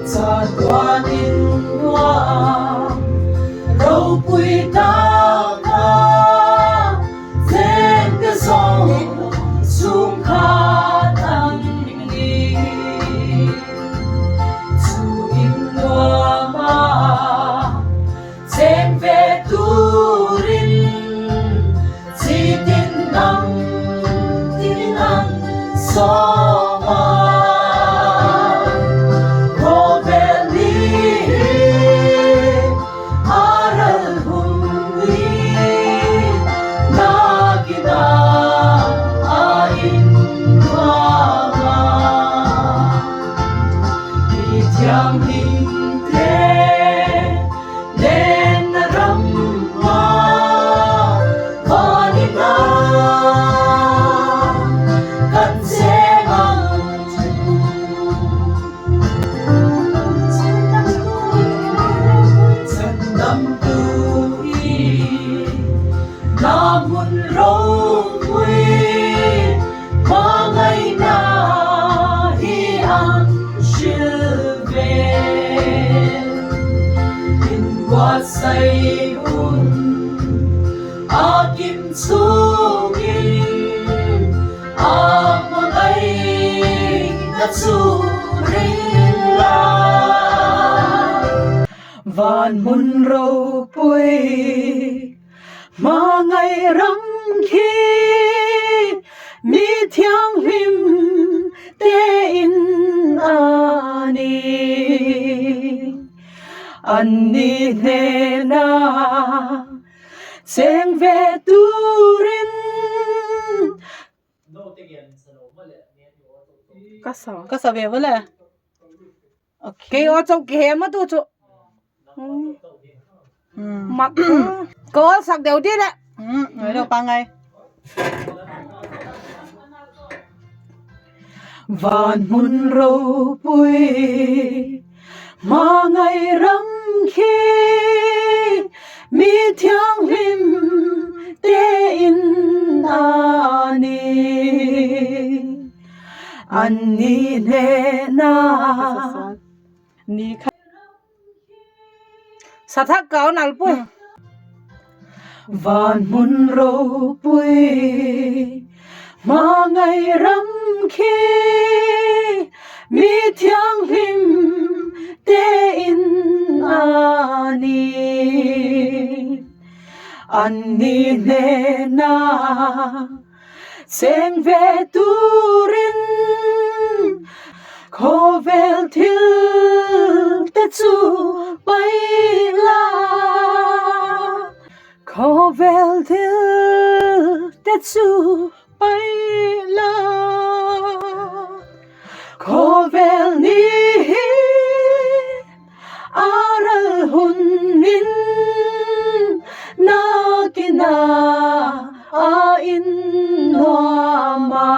Sa tuanin hoa râu bụi ta ca trên cái sông xuống khát ăn đi chú im loa ma trên về tu rin chỉ tin năng so yang hinte lên ram hoa vanina kan se ngang chân đam tui namun râu mui mà ngày na hi an qua say hun akim sungin amay natsurin la van mun râu bụi mà ngày rắm khi mi thiang him te in ani Ani nena Seng ve turin Kasa ve wala Okay o chau ke ma tu chu Mặc Có sạc đều tiết ạ Nói đâu pa ngay Van mun râu bụi mà ngày rắm khi mi thiang lim te in ani ne na ni sa thak cao nal pu van mun râu bụi mà ngày rắm khi mi thiang lim te in ani ne na seng ve turin ko vel til te chu bai la ko vel til te chu bai la ko vel ni aral hunin nakina a in ma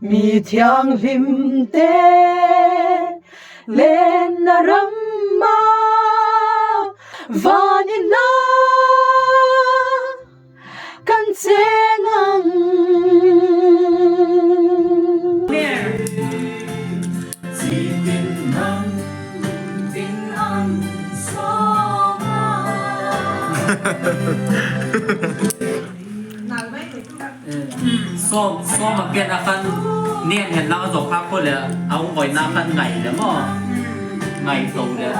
mi thiang lim te lên ram ma vanina kan se ngang so mà kia là khăn niên hiện lao dọc khác thôi là ông vội na khăn ngày đấy mà ngày tổ đấy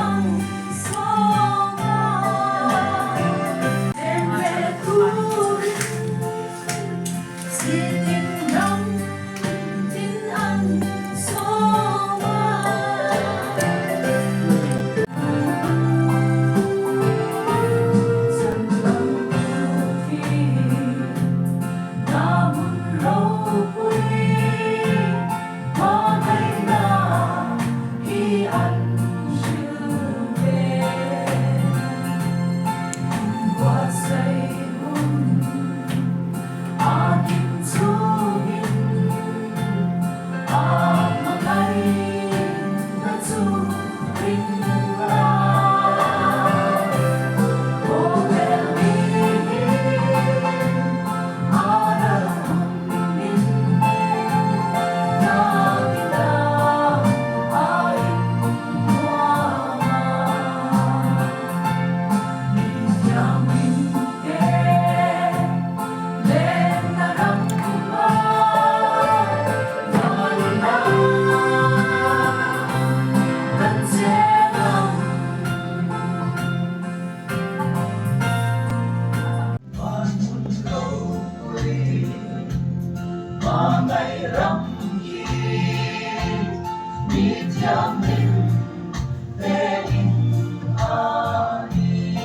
mà ngày rắm hi mi thiam linh về in ani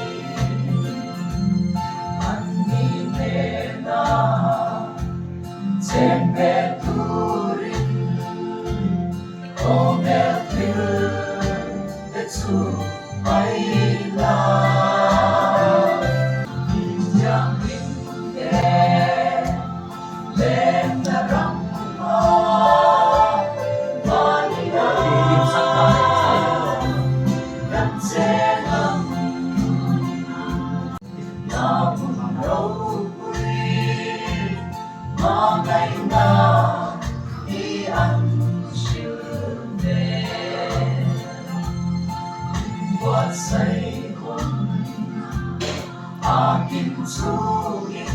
ani me na chen pe turin o me fil te chu mai la thiam linh lên na ram ma mani na ram che nam na mun ro pui ma ngày na đi ăn chiều về qua say hôn akin sugin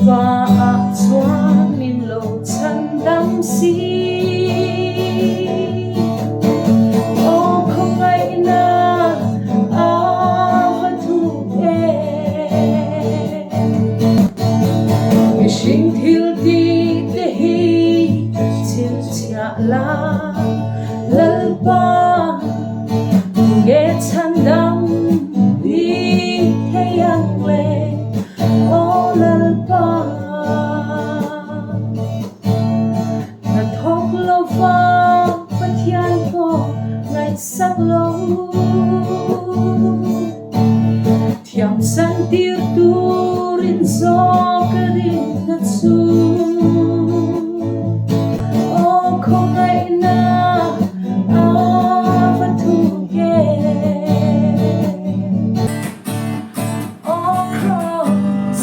và ác xoan min lộ chân đắm xí đi để hi chiều chia la lal ba nghe chan đam đi thế yang lệ ô lal ba là thóc lâu pha bất thiên có ngày sắc lâu thiam san tir turin zo kerin natsu o kongai na avatu ge o cross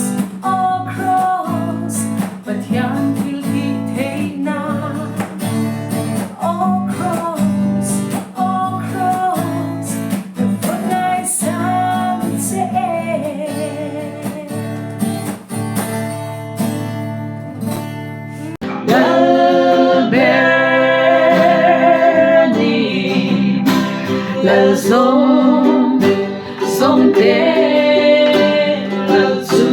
but yan til hi te na o cross the foot night sunset lal sông tê lal su